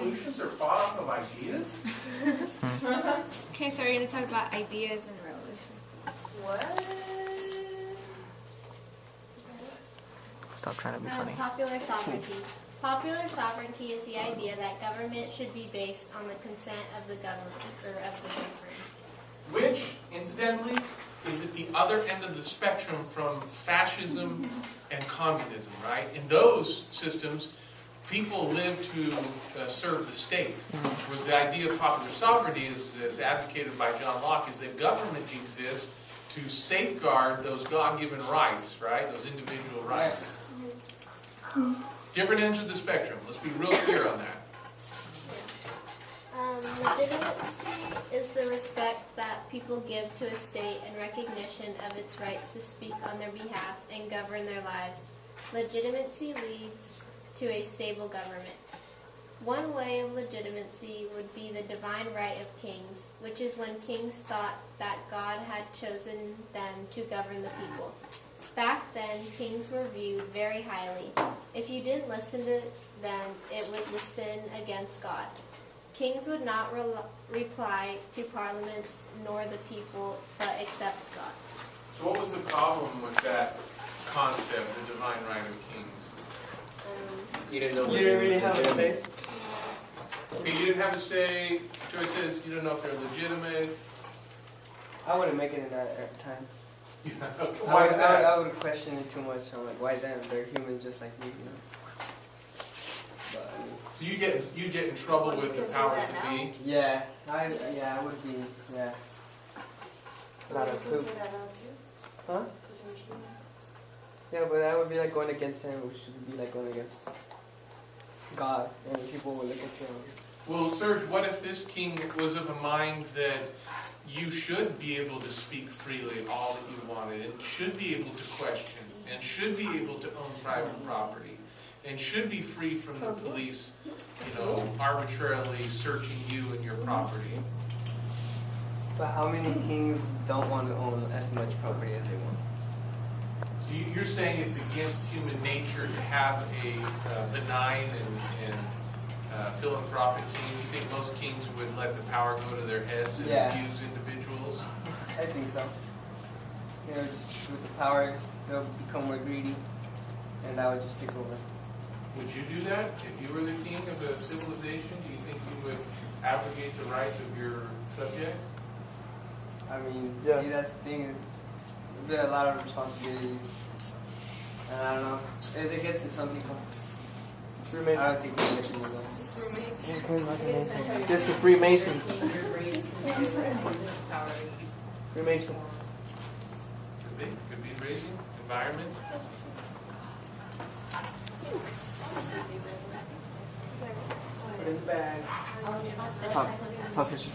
revolutions are fought off of ideas? Okay, so we're going to talk about ideas and revolution. What? Stop trying to be funny. Popular sovereignty. Popular sovereignty is the idea that government should be based on the consent of the government, or of the governed. Which, incidentally, is at the other end of the spectrum from fascism and communism, right? In those systems, people live to serve the state. Whereas the idea of popular sovereignty, as advocated by John Locke, is that government exists to safeguard those God-given rights, right? Those individual rights. Different ends of the spectrum. Let's be real clear on that. Legitimacy is the respect that people give to a state and recognition of its rights to speak on their behalf and govern their lives. Legitimacy leads to a stable government. One way of legitimacy would be the divine right of kings, which is when kings thought that God had chosen them to govern the people. Back then, kings were viewed very highly. If you didn't listen to them, it was a sin against God. Kings would not reply to parliaments nor the people, but accept God. So what was the problem with that concept, the divine right of kings? You didn't know. You didn't really have a say? Okay, you didn't have a say. Joy says you don't know if they're legitimate. I wouldn't make it in that time. Yeah, okay. Why is that? I would question it too much. I'm like, why them? They're humans just like me, you know. But, I mean, So you get in trouble Well, you with the can say powers that that now. be. yeah, I would be, yeah. Not a You can poop. say that now too. Huh? Because you're human. Yeah, but I would be like going against him, which should be like going against God, and people would look at you. Well, Serge, what if this king was of a mind that you should be able to speak freely all that you wanted, and should be able to question, and should be able to own private property, and should be free from the police, arbitrarily searching you and your property? But how many kings don't want to own as much property as they want? So you're saying it's against human nature to have a benign and philanthropic king? You think most kings would let the power go to their heads and abuse individuals? I think so. You know, just with the power, they'll become more greedy, and that would just take over. Would you do that if you were the king of a civilization? Do you think you would abrogate the rights of your subjects? I mean, Yeah. see, that's the thing is, there's a lot of responsibility, and I don't know. If it gets to some people, Freemasons. I don't think we get to them. Just the Freemasons. Freemason. Could be raising, environment. But it's bad. Talk history.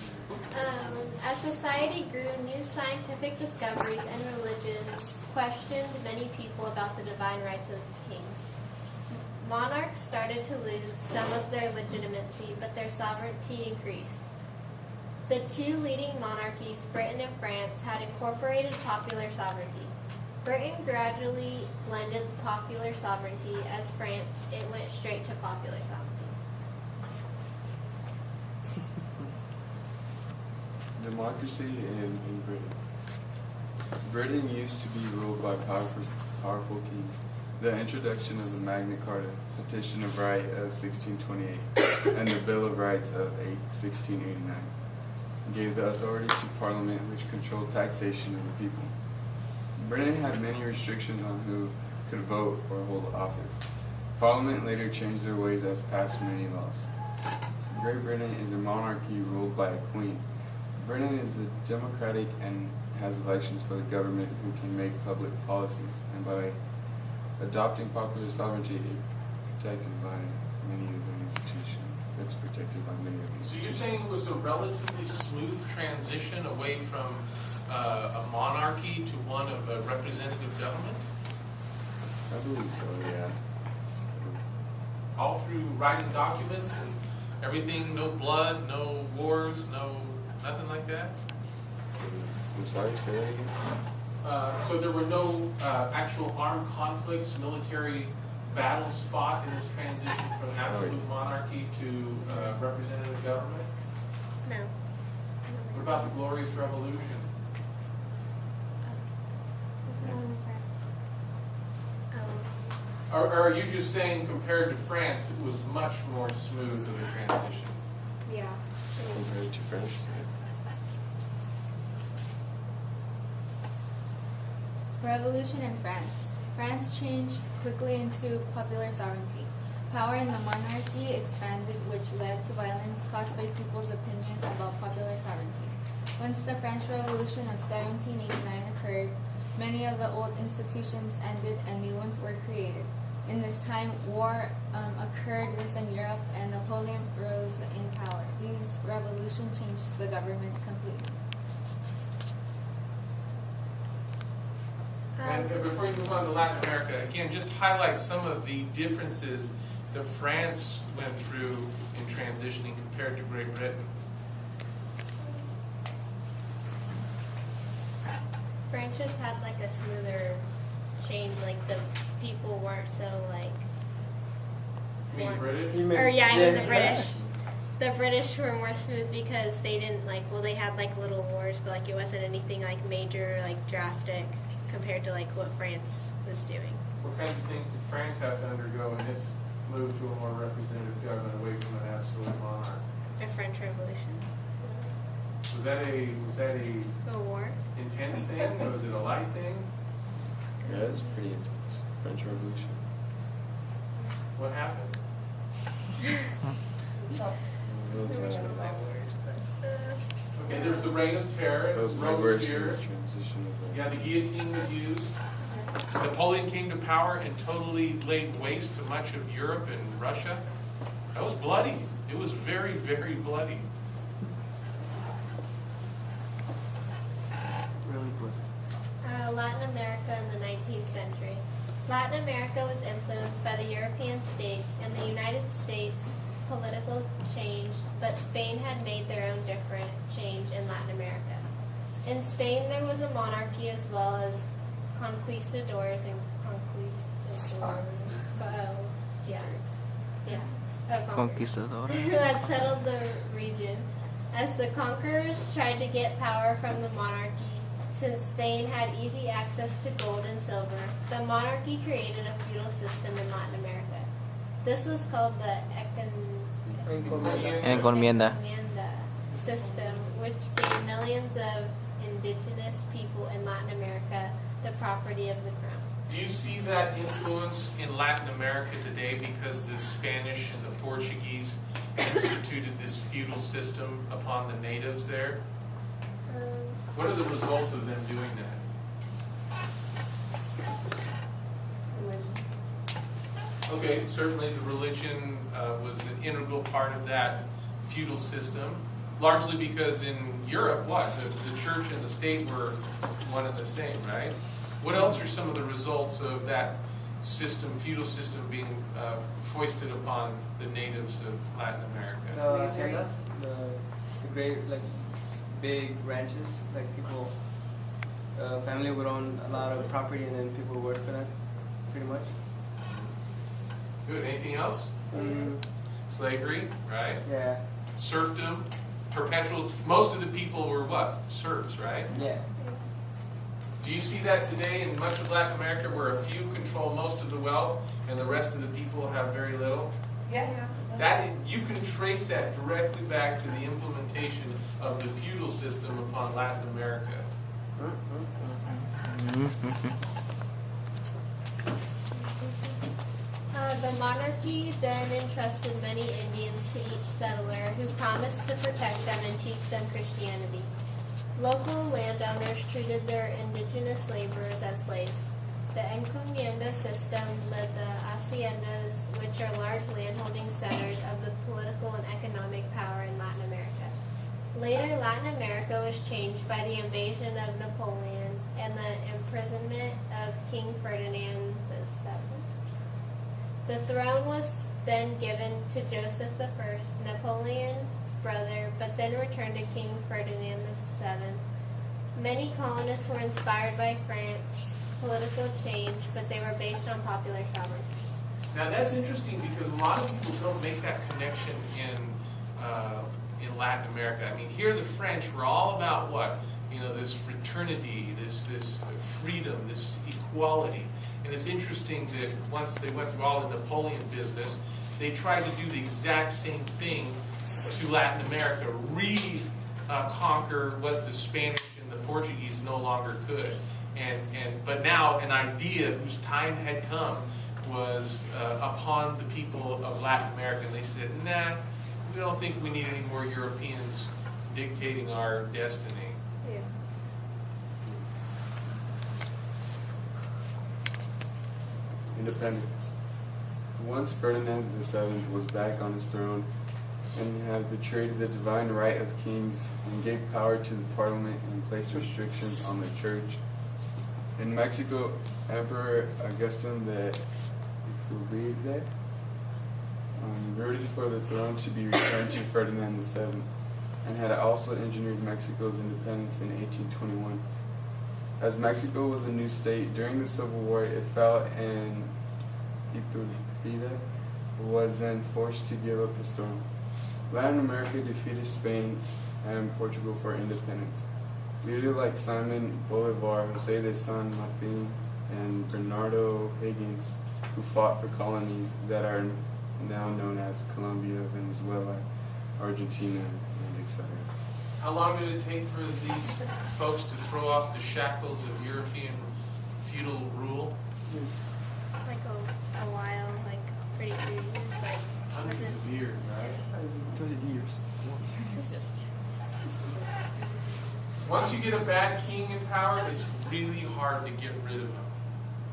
As society grew, new scientific discoveries and religions questioned many people about the divine rights of kings. Monarchs started to lose some of their legitimacy, but their sovereignty increased. The two leading monarchies, Britain and France, had incorporated popular sovereignty. Britain gradually blended popular sovereignty. As France, it went straight to popular sovereignty. Democracy in Britain. Britain used to be ruled by powerful kings. The introduction of the Magna Carta, Petition of Right of 1628, and the Bill of Rights of 1689 gave the authority to Parliament, which controlled taxation of the people. Britain had many restrictions on who could vote or hold office. Parliament later changed their ways as passed many laws. Great Britain is a monarchy ruled by a queen. Britain is democratic and has elections for the government who can make public policies, and by adopting popular sovereignty, it's protected by many of the institutions. It's protected by many of these. So you're saying it was a relatively smooth transition away from a monarchy to one of a representative government? I believe so, yeah. All through writing documents and everything, no blood, no wars, nothing like that? I'm sorry, say that again? So there were no actual armed conflicts, military battles fought in this transition from absolute monarchy to government? No. What about the Glorious Revolution? Or are you just saying compared to France, it was much more smooth of a transition? Yeah. Compared to French. Revolution in France. France changed quickly into popular sovereignty. Power in the monarchy expanded, which led to violence caused by people's opinion about popular sovereignty. Once the French Revolution of 1789 occurred, many of the old institutions ended and new ones were created. In this time, war occurred within Europe and Napoleon rose in power. These revolutions changed the government completely. And before you move on to Latin America, again, just highlight some of the differences that France went through in transitioning compared to Great Britain. France just had like a smoother change, like the people weren't so like. You mean British? Or yeah, I mean the British. The British were more smooth because they didn't like. Well, they had like little wars, but like it wasn't anything like major, like drastic, compared to like what France was doing. What kinds of things did France have to undergo in its move to a more representative government away from an absolute monarch? The French Revolution. Was that a The war. intense thing? Or was it a light thing? Yeah, it was pretty intense. French Revolution. What happened? Okay, there's the Reign of Terror. That was my worst in the transition of Yeah, the guillotine was used. Napoleon came to power and totally laid waste to much of Europe and Russia. That was bloody. It was very, very bloody. Really good. Latin America in the 19th century. Latin America was influenced by the European states and the United States political change, but Spain had made their own different change in Latin America. In Spain, there was a monarchy as well as conquistadors and Conquistador. who had settled the region. As the conquerors tried to get power from the monarchy, since Spain had easy access to gold and silver, the monarchy created a feudal system in Latin America. This was called the Encomienda. Encomienda system, which gave millions of indigenous people in Latin America the property of the crown. Do you see that influence in Latin America today because the Spanish and the Portuguese instituted this feudal system upon the natives there? What are the results of them doing that? Okay, certainly the religion was an integral part of that feudal system, largely because in Europe, the church and the state were one and the same, right? What else are some of the results of that system, feudal system, being foisted upon the natives of Latin America? Haciendas, the great, like, big ranches, like people, family would own a lot of property and then people would work for them, pretty much. Good. Anything else? Mm, Slavery, right? yeah, Serfdom, perpetual. Most of the people were what? Serfs, right? yeah. Do you see that today in much of Latin America where a few control most of the wealth and the rest of the people have very little? Yeah. You can trace that directly back to the implementation of the feudal system upon Latin America. The monarchy then entrusted many Indians to each settler who promised to protect them and teach them Christianity. Local landowners treated their indigenous laborers as slaves. The encomienda system led the haciendas, which are large landholding centers of the political and economic power in Latin America. Later, Latin America was changed by the invasion of Napoleon and the imprisonment of King Ferdinand VII. The throne was then given to Joseph I, Napoleon's brother, but then returned to King Ferdinand VII. Many colonists were inspired by France's political change, but they were based on popular sovereignty. Now that's interesting because a lot of people don't make that connection in Latin America. I mean, here the French were all about what? You know, this fraternity, this freedom, this equality. And it's interesting that once they went through all the Napoleon business, they tried to do the exact same thing to Latin America, conquer what the Spanish and the Portuguese no longer could. But now an idea whose time had come was upon the people of Latin America. And they said, nah, we don't think we need any more Europeans dictating our destiny. Yeah. Independence. Once Ferdinand VII was back on his throne and had betrayed the divine right of kings and gave power to the parliament and placed restrictions on the church. In Mexico, Emperor Augustine de Iturbide voted for the throne to be returned to Ferdinand VII, and had also engineered Mexico's independence in 1821. As Mexico was a new state during the Civil War, it fell, and Iturbide was then forced to give up his throne. Latin America defeated Spain and Portugal for independence. Leaders like Simon Bolivar, Jose de San Martin, and Bernardo Higgins, who fought for colonies that are now known as Colombia, Venezuela, Argentina, and etc. How long did it take for these folks to throw off the shackles of European feudal rule? Like a while, like pretty few years, like Hundreds wasn't. of years, right? 30 years. Once you get a bad king in power, it's really hard to get rid of him.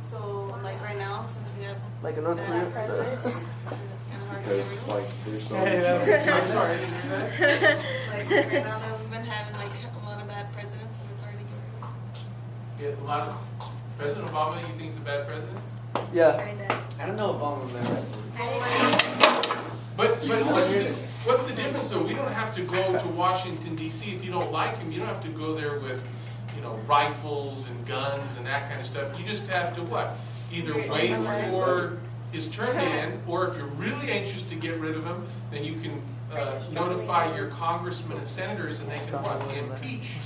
So, like right now, since we have Like in North Korea. presidents, it's kind of hard to get rid Because of like there's so Hey, much. I'm sorry, I didn't hear that. them. Like right now, we've been having like a lot of bad presidents, and it's hard to get rid of them. Yeah, a lot of President Obama, you think is a bad president? Yeah. Kinda. I don't know Obama, man. But what's the difference though? We don't have to go to Washington D.C. if you don't like him. You don't have to go there with, you know, rifles and guns and that kind of stuff. You just have to what? Either wait for his turn to end, or if you're really anxious to get rid of him, then you can notify your congressmen and senators, and they can what? Impeach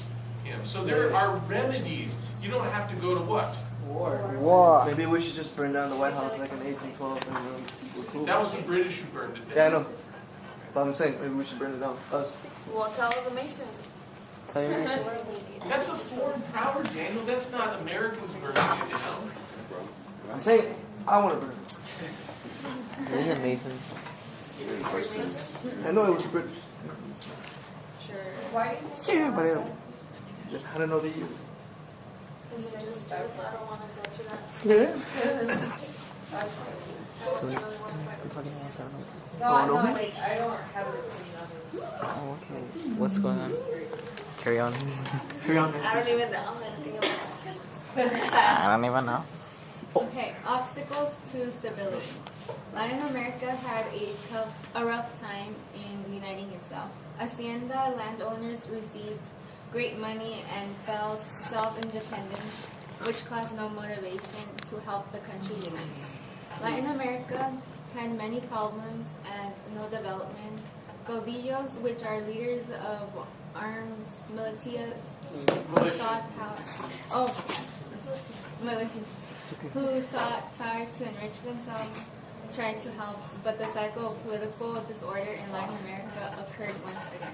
him. So there are remedies. You don't have to go to what? War. Maybe we should just burn down the White House like in 1812 and we're cool. That was the British who burned it down. Yeah, I know. But I'm saying maybe we should burn it down. Us. Well, tell the Mason. Tell you. That's a foreign power, Daniel. That's not Americans burning it down. I'm saying I want to burn it. You're Mason. I know it was British. Sure. Sure, but I don't know the year. Just, I don't want to go to that. Yeah. I just really want to fight. I don't have an opinion on it. Oh, okay. What's going on? Carry on. Carry on. I don't even know anything about it. I don't even know. Okay, obstacles to stability. Latin America had a rough time in uniting itself. Hacienda landowners received great money and felt self-independent, which caused no motivation to help the country unite. Latin America had many problems and no development. Caudillos, which are leaders of armed militias, who sought power. Militias. Who sought power to enrich themselves, tried to help, but the cycle of political disorder in Latin America occurred once again.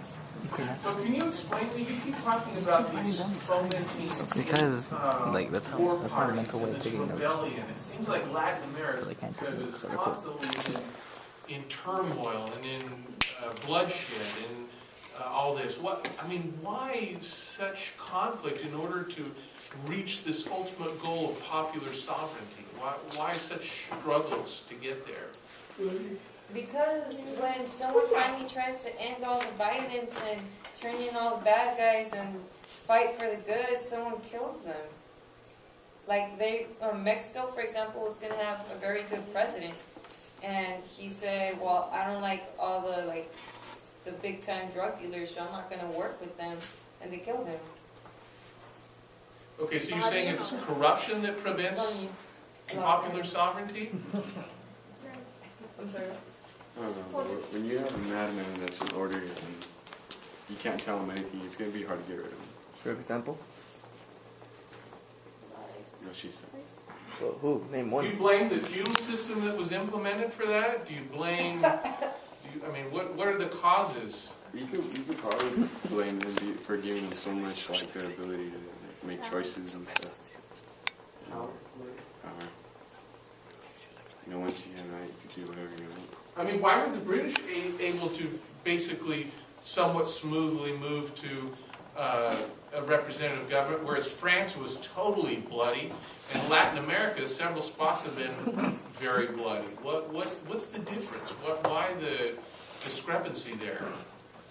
So can you explain to me? You keep talking about these fomenting Because, like, that's war my parties mental way and of this taking notes. rebellion. It seems like Latin America They can't take is notes, they're constantly in turmoil and in bloodshed and all this. Why such conflict in order to reach this ultimate goal of popular sovereignty? Why such struggles to get there? Because when someone finally tries to end all the violence and turn in all the bad guys and fight for the good, someone kills them. Like Mexico, for example, was going to have a very good president, and he said, "Well, I don't like all the big time drug dealers, so I'm not going to work with them," and they killed him. Okay, so you're saying it's corruption that prevents popular sovereignty? I'm sorry. I don't know. When you have a madman that's an order, then you can't tell them anything. It's going to be hard to get rid of them. For example, No, she said. well, who? Name Do one. you blame the feudal system that was implemented for that? Do you blame, I mean, what are the causes? You could probably blame them for giving them so much, like, the ability to make choices and stuff. Power. You know, once you unite, you can do whatever you want. I mean, why were the British able to basically somewhat smoothly move to a representative government, whereas France was totally bloody, and Latin America, several spots have been very bloody? What's the difference? Why the discrepancy there?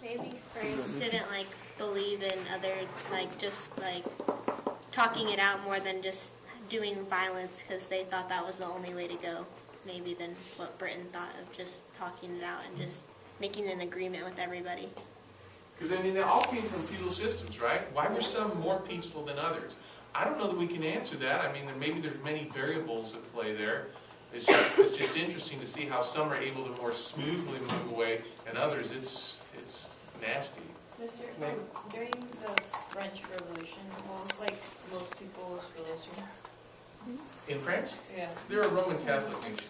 Maybe France didn't like believe in other, like just like talking it out more than just doing violence, because they thought that was the only way to go, maybe, than what Britain thought of just talking it out and just making an agreement with everybody. Because, I mean, they all came from feudal systems, right? Why were some more peaceful than others? I don't know that we can answer that. I mean, maybe there's many variables at play there. It's just interesting to see how some are able to more smoothly move away, and others, it's nasty. Mr. During the French Revolution, what was like most people's religion? In France, Yeah. they're a Roman Catholic nation.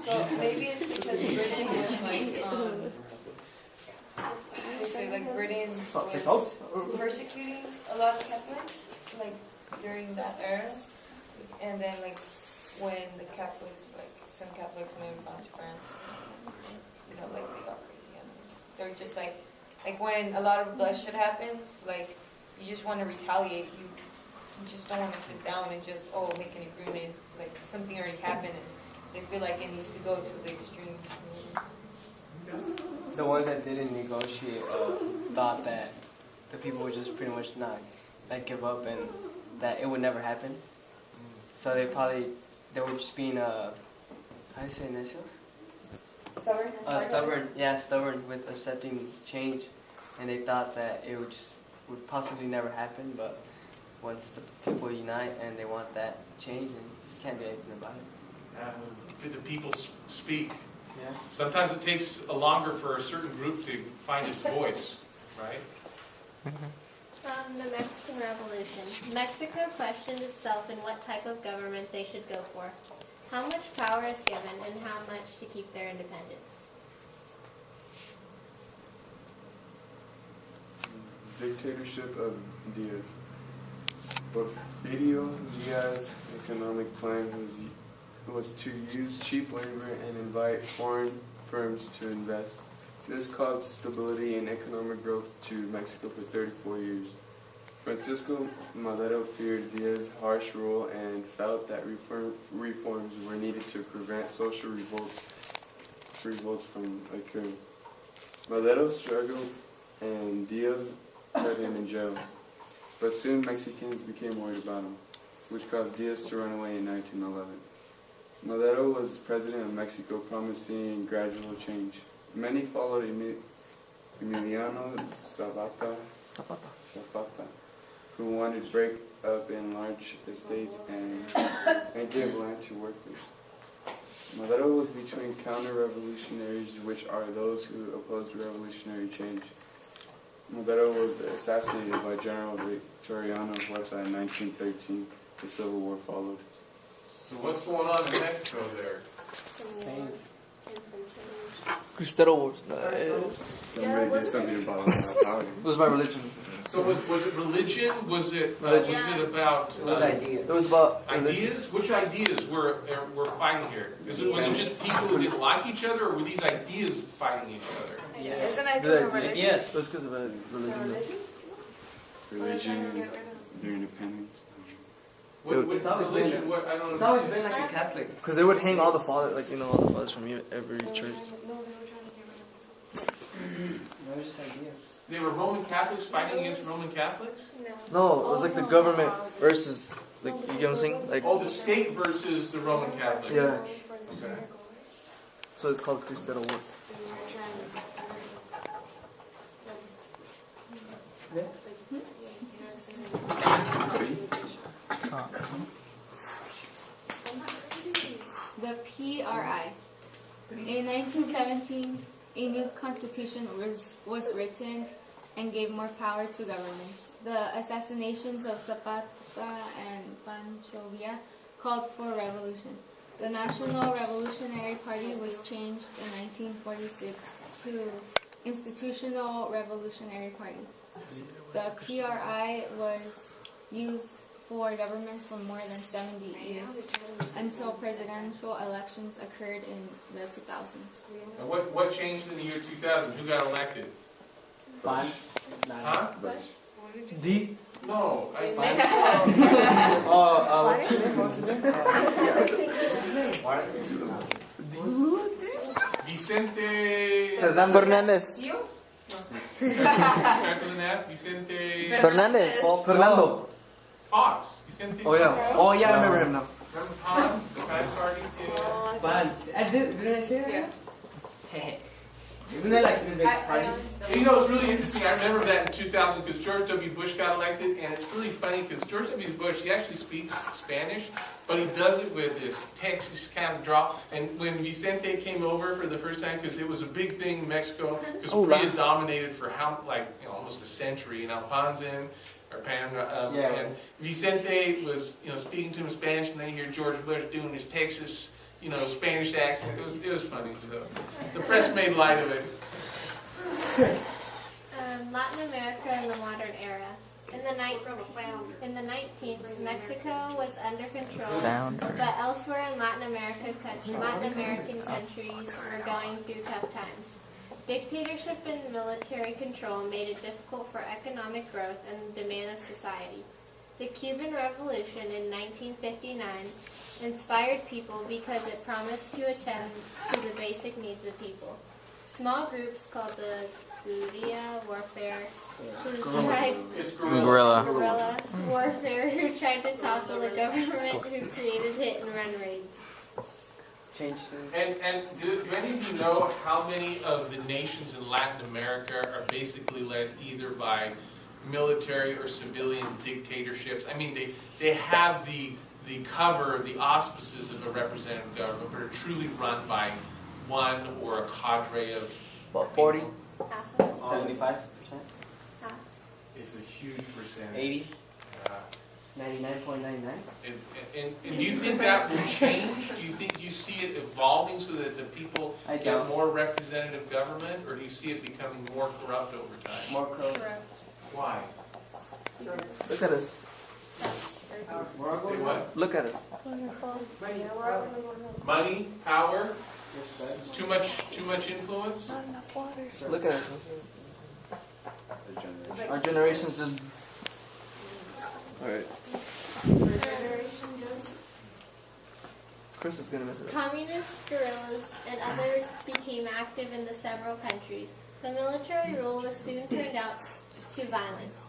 So maybe it's because Britain was Britain was persecuting a lot of Catholics, like during that era, and then like when the Catholics, like some Catholics moved on to France, you know, like they got crazy and they're just like when a lot of bloodshed happens, like you just want to retaliate. You just don't want to sit down and just make an agreement. Like something already happened and they feel like it needs to go to the extreme. The ones that didn't negotiate thought that the people would just pretty much not like give up and that it would never happen. So they were just being how do you say necios? Stubborn with accepting change, and they thought that it would possibly never happen. But once the people unite and they want that change, then you can't do anything about it. The people speak. Yeah. Sometimes it takes longer for a certain group to find its voice, right? The Mexican Revolution. Mexico questioned itself in what type of government they should go for. How much power is given and how much to keep their independence? Dictatorship of Diaz. Porfirio Diaz's economic plan was to use cheap labor and invite foreign firms to invest. This caused stability and economic growth to Mexico for 34 years. Francisco Madero feared Diaz's harsh rule and felt that reforms were needed to prevent social revolts from occurring. Madero struggled and Diaz put him in jail. But soon Mexicans became worried about him, which caused Diaz to run away in 1911. Madero was president of Mexico, promising gradual change. Many followed Emiliano Zapata, who wanted to break up in large estates and give land to workers. Madero was between counter-revolutionaries, which are those who opposed revolutionary change. Madero was assassinated by General Victoriano Huerta in 1913. The Civil War followed. So what's going on in Mexico there? Cristero Wars. Somebody did something about power. It was my religion. So was it religion? Was it about It was ideas. It was about ideas? Which ideas were fighting here? Was it just people who didn't like each other, or were these ideas fighting each other? Yeah. Isn't it because of religion? Yes. It was because of religion. Religion and their independence. What It's always religion? been- What I don't It's know. always been like a Catholic. Because they would hang all the fathers, all the fathers from every church. That was just ideas. They were Roman Catholics fighting against Roman Catholics? No, it was like the government versus, you get what I'm saying? Like, Oh, the state versus the Roman Catholics. yeah. Okay. So it's called Cristero Wars. The PRI. In 1917, a new constitution was written and gave more power to governments. The assassinations of Zapata and Pancho Villa called for revolution. The National Revolutionary Party was changed in 1946 to Institutional Revolutionary Party. The PRI was used for government for more than 70 years until presidential elections occurred in the 2000s. So what changed in the year 2000? Who got elected? Fine. Huh? D. No. What's his name? What's his name? Vicente. Fernandez. Starts with an F. Vicente. Fernandez. Fernando. Fox. Vicente. Oh yeah. Oh yeah, I remember him now. Remember Pon? The bad party? Yeah. Didn't I say that? Yeah. Isn't that like the big party? You know, it's really interesting. I remember that in 2000 because George W. Bush got elected, and it's really funny because George W. Bush, he actually speaks Spanish, but he does it with this Texas kind of drawl. And when Vicente came over for the first time, because it was a big thing in Mexico, because Korea dominated for almost a century. Now Panzin or Pan, and Vicente was speaking to him in Spanish, and then you hear George Bush doing his Texas Spanish accent. It was funny. So the press made light of it. Latin America in the modern era. In the 19th, Mexico was under control, but elsewhere in Latin American countries were going through tough times. Dictatorship and military control made it difficult for economic growth and the demand of society. The Cuban Revolution in 1959 inspired people because it promised to attend to the basic needs of people. Small groups called the guerrilla warfare guerrilla warfare who tried to topple the government who created hit and run raids. And do any of you know how many of the nations in Latin America are basically led either by military or civilian dictatorships? I mean, they have the cover, the auspices of a representative government, but are truly run by one or a cadre of about 40, 75%. It's a huge percentage. 80, 99.99. And do you think that will change? Do you see it evolving so that the people get more representative government, or do you see it becoming more corrupt over time? More corrupt. Why? Look at us. Look at us. Money, power. It's too much influence. Look at us. Our generation's just. Alright. Chris is gonna miss it. Communist guerrillas and others became active in the several countries. The military rule was soon turned out to violence.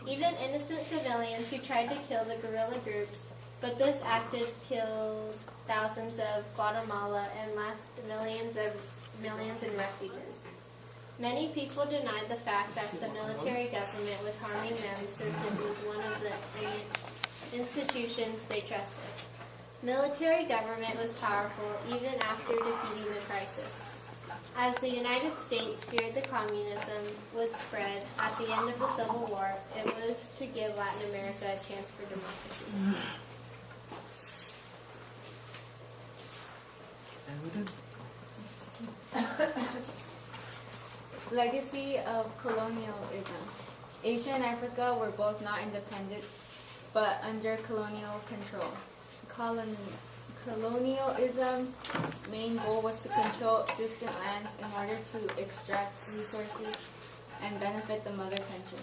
Even innocent civilians who tried to kill the guerrilla groups, but this act killed thousands of Guatemala and left millions in refuges. Many people denied the fact that the military government was harming them since it was one of the institutions they trusted. Military government was powerful even after defeating the crisis. As the United States feared the communism would spread at the end of the Civil War, it was to give Latin America a chance for democracy. Legacy of colonialism. Asia and Africa were both not independent, but under colonial control. Colonialism's main goal was to control distant lands in order to extract resources and benefit the mother country.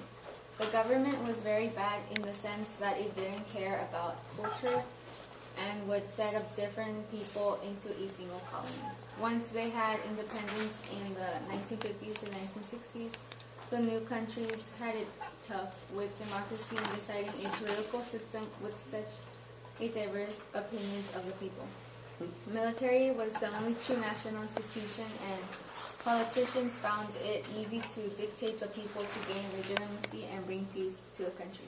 The government was very bad in the sense that it didn't care about culture and would set up different people into a single colony. Once they had independence in the 1950s and 1960s, the new countries had it tough with democracy and deciding a political system with such a diverse opinions of the people. Military was the only true national institution, and politicians found it easy to dictate the people to gain legitimacy and bring peace to the country.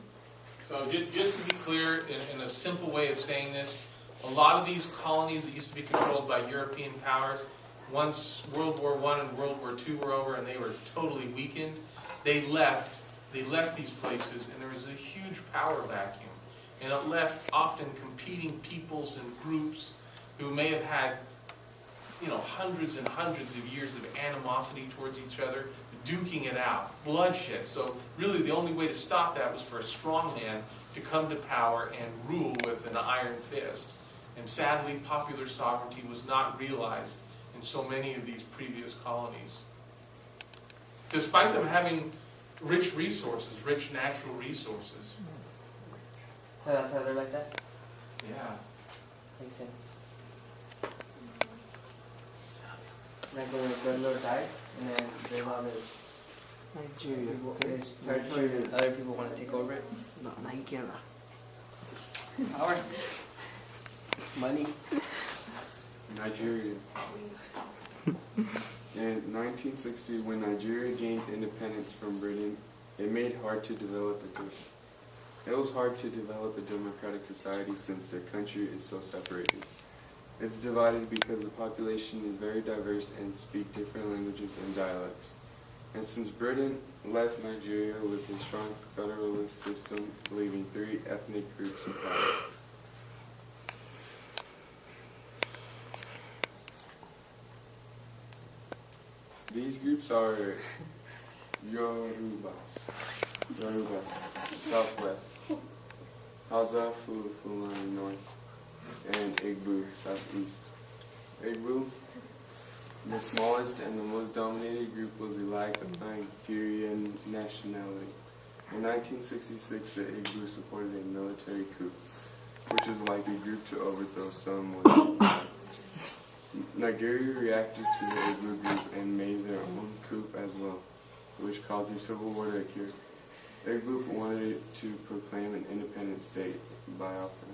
So just to be clear, in a simple way of saying this, a lot of these colonies that used to be controlled by European powers, once World War I and World War II were over and they were totally weakened, they left these places, and there was a huge power vacuum. And it left often competing peoples and groups who may have had, hundreds and hundreds of years of animosity towards each other, duking it out, bloodshed. So really the only way to stop that was for a strong man to come to power and rule with an iron fist. And sadly, popular sovereignty was not realized in so many of these previous colonies. Despite them having rich resources, rich natural resources. So that's how they're like that? Yeah. Makes sense. Like when the Lord died, and then they want to, other people want to take over it. No, Nigeria. Power. Money. Nigeria. In 1960, when Nigeria gained independence from Britain, it was hard to develop a democratic society since their country is so separated. It's divided because the population is very diverse and speak different languages and dialects. And since Britain left Nigeria with a strong federalist system, leaving 3 ethnic groups in power. These groups are Yorubas, southwest, Hausa, Fulani, north, and Igbo, southeast. Igbo, the smallest and the most dominated group, was a lack of Nigerian nationality. In 1966, the Igbo supported a military coup, which was like a group to overthrow someone. Nigeria reacted to the Igbo group and made their own coup as well, which caused a civil war to occur. The group wanted to proclaim an independent state, Biafra.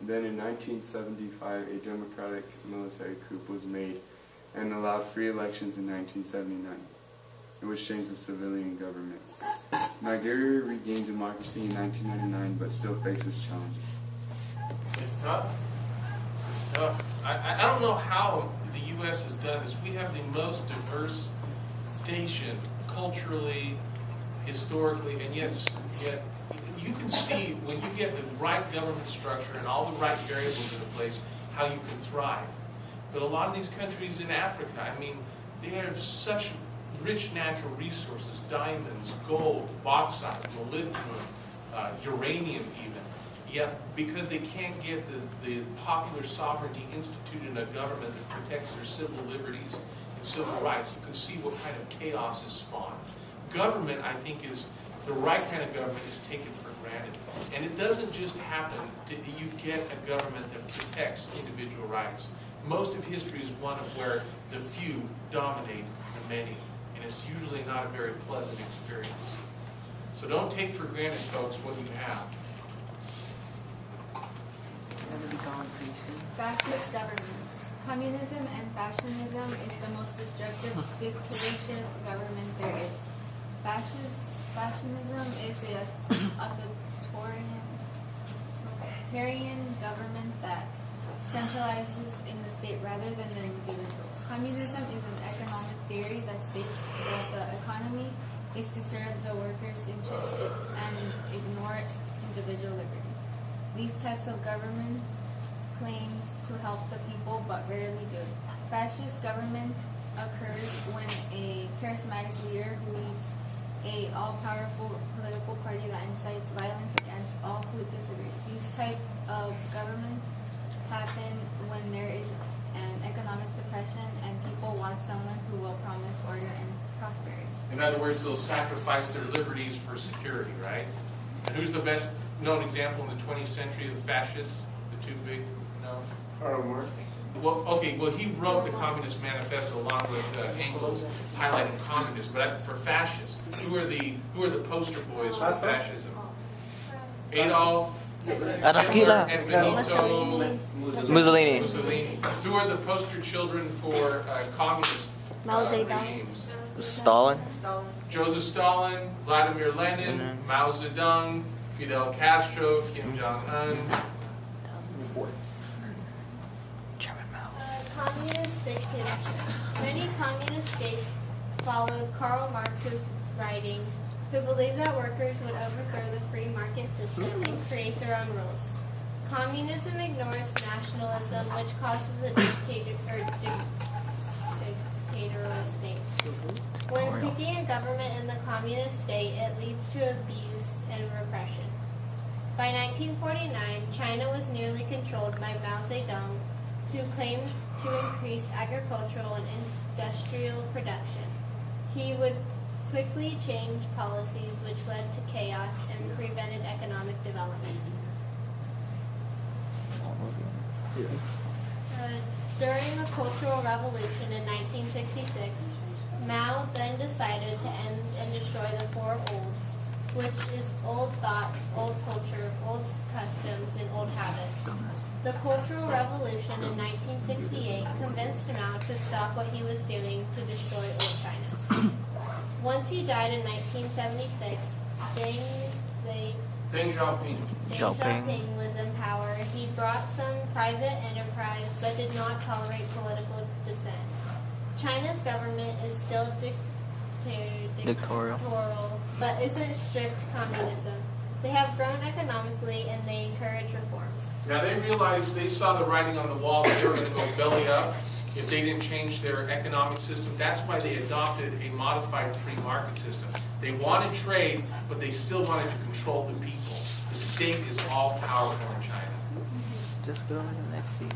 Then in 1975, a democratic military coup was made and allowed free elections in 1979, which changed the civilian government. Nigeria regained democracy in 1999, but still faces challenges. It's tough. It's tough. I don't know how the U.S. has done this. We have the most diverse nation culturally, historically, and yet you can see when you get the right government structure and all the right variables in place how you can thrive. But a lot of these countries in Africa, I mean, they have such rich natural resources, diamonds, gold, bauxite, molybdenum, uranium even. Yet, because they can't get the popular sovereignty instituted in a government that protects their civil liberties and civil rights, you can see what kind of chaos is spawned. Government, I think, is the right kind of government is taken for granted. And it doesn't just happen that you get a government that protects individual rights. Most of history is one of where the few dominate the many. And it's usually not a very pleasant experience. So don't take for granted, folks, what you have. Fascist governments. Communism and fascism is the most destructive dictatorship government there is. Fascism is a authoritarian government that centralizes in the state rather than the individual. Communism is an economic theory that states that the economy is to serve the workers' interests and ignore individual liberty. These types of government claims to help the people but rarely do. Fascist government occurs when a charismatic leader who leads a all-powerful political party that incites violence against all who disagree. These type of governments happen when there is an economic depression and people want someone who will promise order and prosperity. In other words, they'll sacrifice their liberties for security, right? And who's the best known example in the 20th century of the fascists? The two big, Karl Marx. Well, okay, well, he wrote the Communist Manifesto along with Engels highlighting communism, but for fascists, who are the poster boys for fascism? Adolf Hitler and Benito Mussolini. Who are the poster children for communist regimes? Stalin. Joseph Stalin, Vladimir Lenin, Mao Zedong, Fidel Castro, Kim Jong-un. Communist dictatorship. Many communist states followed Karl Marx's writings, who believed that workers would overthrow the free market system and create their own rules. Communism ignores nationalism, which causes a dictatorial state. When picking a government in the communist state, it leads to abuse and repression. By 1949, China was nearly controlled by Mao Zedong, who claimed to increase agricultural and industrial production. He would quickly change policies which led to chaos and prevented economic development. During the Cultural Revolution in 1966, Mao then decided to end and destroy the Four Olds, which is old thoughts, old culture, old customs, and old habits. The Cultural Revolution in 1968 convinced Mao to stop what he was doing to destroy old China. Once he died in 1976, Deng Xiaoping. Deng Xiaoping was in power. He brought some private enterprise but did not tolerate political dissent. China's government is still dictatorial, but isn't strict communism. They have grown economically and they encourage reforms. Now they realized, they saw the writing on the wall that they were going to go belly up if they didn't change their economic system. That's why they adopted a modified free market system. They wanted trade, but they still wanted to control the people. The state is all powerful in China. Just go to the next seat.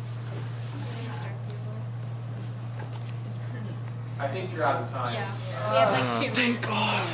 I think you're out of time. Yeah. We have like 2 minutes. God.